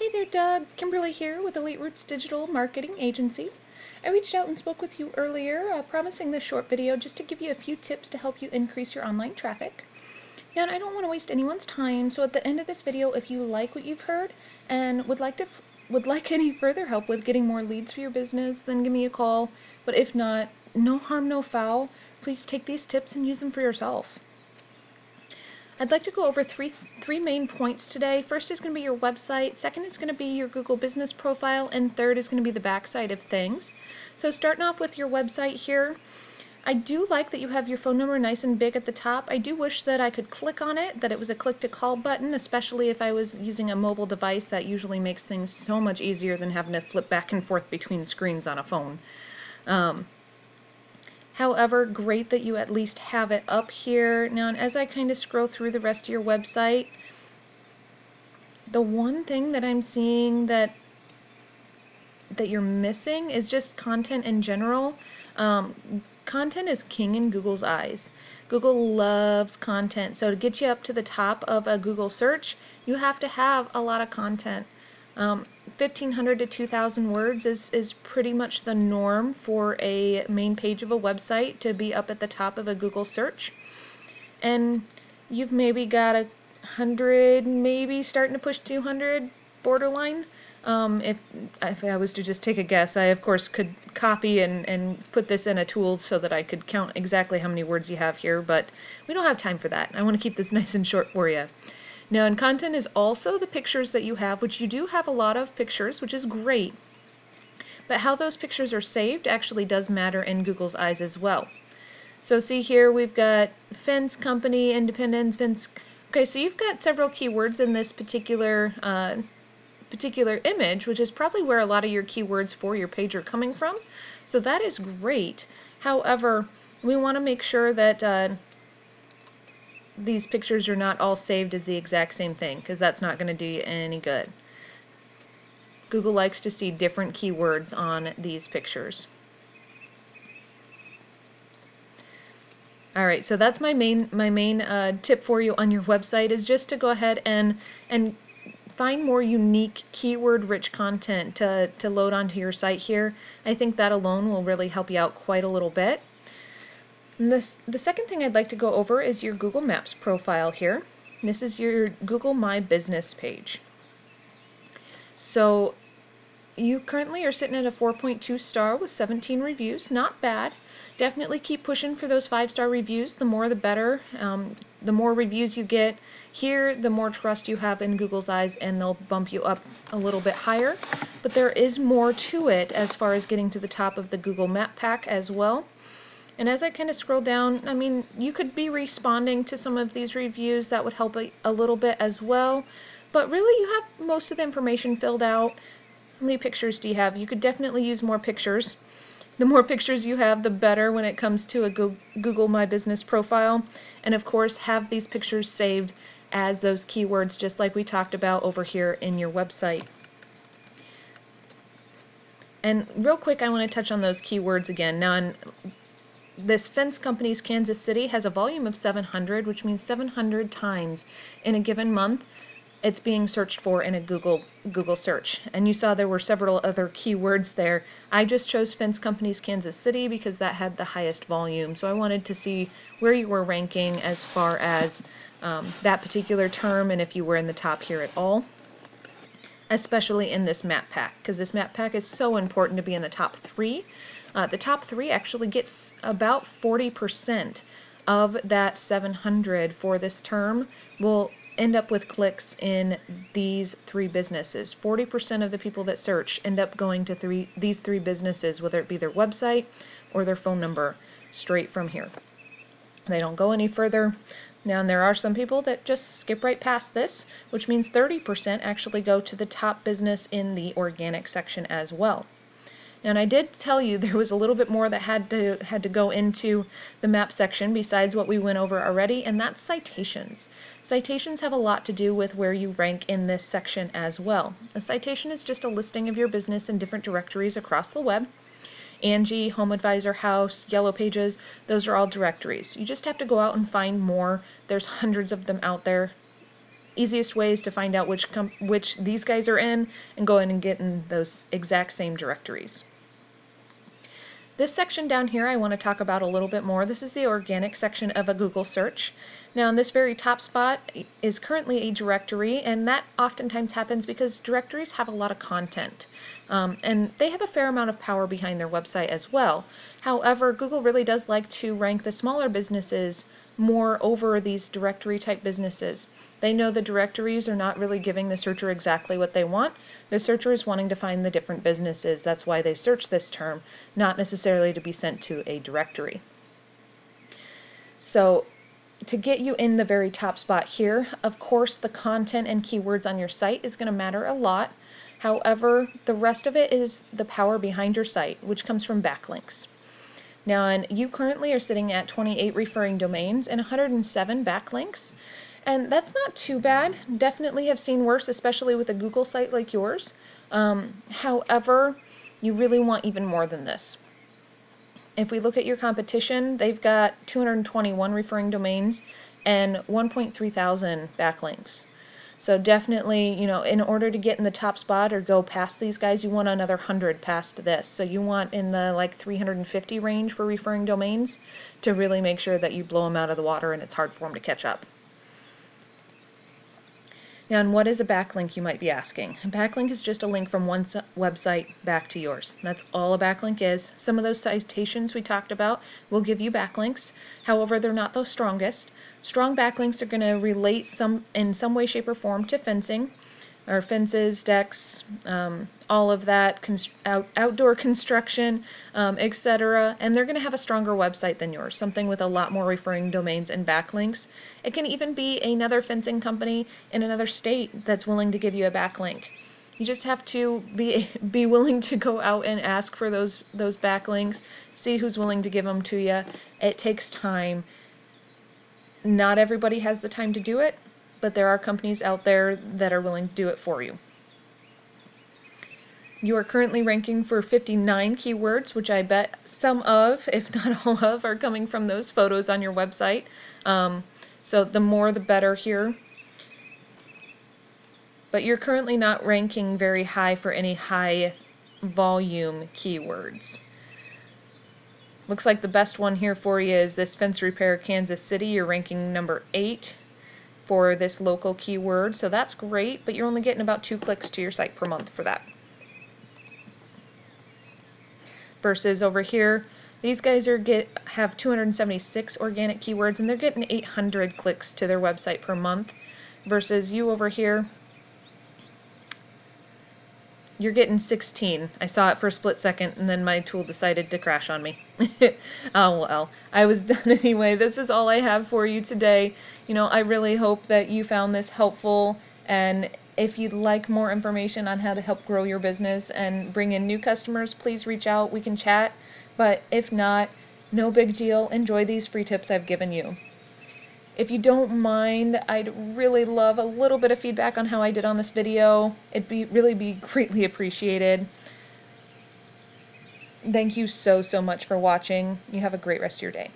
Hey there, Doug. Kimberly here with Elite Roots Digital Marketing Agency. I reached out and spoke with you earlier, promising this short video just to give you a few tips to help you increase your online traffic. Now, I don't want to waste anyone's time, so at the end of this video, if you like what you've heard and would like any further help with getting more leads for your business, then give me a call. But if not, no harm, no foul. Please take these tips and use them for yourself. I'd like to go over three main points today. First is going to be your website, second is going to be your Google business profile, and third is going to be the backside of things. So starting off with your website here, I do like that you have your phone number nice and big at the top. I do wish that I could click on it, that it was a click to call button, especially if I was using a mobile device. That usually makes things so much easier than having to flip back and forth between screens on a phone. However, great that you at least have it up here. Now, as I kind of scroll through the rest of your website, the one thing that I'm seeing that you're missing is just content in general. Content is king in Google's eyes. Google loves content, so to get you up to the top of a Google search, you have to have a lot of content. 1,500 to 2,000 words is pretty much the norm for a main page of a website to be up at the top of a Google search. And you've maybe got 100, maybe starting to push 200 borderline. If I was to just take a guess, I of course could copy and put this in a tool so that I could count exactly how many words you have here, but we don't have time for that. I want to keep this nice and short for you. Now, and content is also the pictures that you have, which you do have a lot of pictures, which is great. But how those pictures are saved actually does matter in Google's eyes as well. So see here, we've got fence company, independence, fence. Okay, so you've got several keywords in this particular image, which is probably where a lot of your keywords for your page are coming from. So that is great. However, we want to make sure that these pictures are not all saved as the exact same thing, because that's not going to do you any good. Google likes to see different keywords on these pictures. Alright, so that's my main tip for you on your website, is just to go ahead and find more unique keyword-rich content to load onto your site here. I think that alone will really help you out quite a little bit. And the second thing I'd like to go over is your Google Maps profile here. This is your Google My Business page. So you currently are sitting at a 4.2 star with 17 reviews. Not bad. Definitely keep pushing for those 5-star reviews. The more the better. The more reviews you get here, the more trust you have in Google's eyes, and they'll bump you up a little bit higher. But there is more to it as far as getting to the top of the Google Map pack as well. And as I kind of scroll down, I mean, you could be responding to some of these reviews. That would help a little bit as well. But really, you have most of the information filled out. How many pictures do you have? You could definitely use more pictures. The more pictures you have, the better when it comes to a Google My Business profile. And of course, have these pictures saved as those keywords, just like we talked about over here in your website. And real quick, I want to touch on those keywords again. Now, this fence company's Kansas City has a volume of 700, which means 700 times in a given month it's being searched for in a Google search. And you saw there were several other keywords there. I just chose fence company's Kansas City because that had the highest volume. So I wanted to see where you were ranking as far as that particular term, and if you were in the top here at all, especially in this map pack, because this map pack is so important to be in the top 3. The top 3 actually gets about 40% of that 700 for this term will end up with clicks in these 3 businesses. 40% of the people that search end up going to these 3 businesses, whether it be their website or their phone number, straight from here. They don't go any further. Now, and there are some people that just skip right past this, which means 30% actually go to the top business in the organic section as well. And I did tell you there was a little bit more that had to go into the map section besides what we went over already, and that's citations. Citations have a lot to do with where you rank in this section as well. A citation is just a listing of your business in different directories across the web. Angie, Home Advisor, House, Yellow Pages, those are all directories. You just have to go out and find more. There's hundreds of them out there. easiest ways to find out which these guys are in and go in and get in those exact same directories. This section down here I want to talk about a little bit more. This is the organic section of a Google search. Now in this very top spot is currently a directory, and that oftentimes happens because directories have a lot of content. And they have a fair amount of power behind their website as well. However, Google really does like to rank the smaller businesses more over these directory type businesses. They know the directories are not really giving the searcher exactly what they want. The searcher is wanting to find the different businesses. That's why they search this term, not necessarily to be sent to a directory. So to get you in the very top spot here, of course the content and keywords on your site is going to matter a lot. However, the rest of it is the power behind your site, which comes from backlinks. Now, and you currently are sitting at 28 referring domains and 107 backlinks, and that's not too bad. Definitely have seen worse, especially with a Google site like yours. However, you really want even more than this. If we look at your competition, they've got 221 referring domains and 1.3 thousand backlinks. So definitely, you know, in order to get in the top spot or go past these guys, you want another 100 past this. So you want in the like 350 range for referring domains to really make sure that you blow them out of the water and it's hard for them to catch up. Now, and what is a backlink, you might be asking? A backlink is just a link from one website back to yours. That's all a backlink is. Some of those citations we talked about will give you backlinks. However, they're not the strongest. Strong backlinks are going to relate in some way, shape, or form to fencing, or fences, decks, all of that, outdoor construction, etc. And they're going to have a stronger website than yours, something with a lot more referring domains and backlinks. It can even be another fencing company in another state that's willing to give you a backlink. You just have to be willing to go out and ask for those backlinks, see who's willing to give them to you. It takes time. Not everybody has the time to do it, but there are companies out there that are willing to do it for you. You are currently ranking for 59 keywords, which I bet some of, if not all of, are coming from those photos on your website. So the more the better here. But you're currently not ranking very high for any high volume keywords. Looks like the best one here for you is this fence repair Kansas City. You're ranking number 8 for this local keyword, so that's great, but you're only getting about 2 clicks to your site per month for that. Versus over here, these guys have 276 organic keywords and they're getting 800 clicks to their website per month. Versus you over here, you're getting 16. I saw it for a split second and then my tool decided to crash on me. Oh well, I was done anyway. This is all I have for you today. You know, I really hope that you found this helpful, and if you'd like more information on how to help grow your business and bring in new customers, please reach out. We can chat, but if not, no big deal. Enjoy these free tips I've given you. If you don't mind, I'd really love a little bit of feedback on how I did on this video. It'd really be greatly appreciated. Thank you so much for watching. You have a great rest of your day.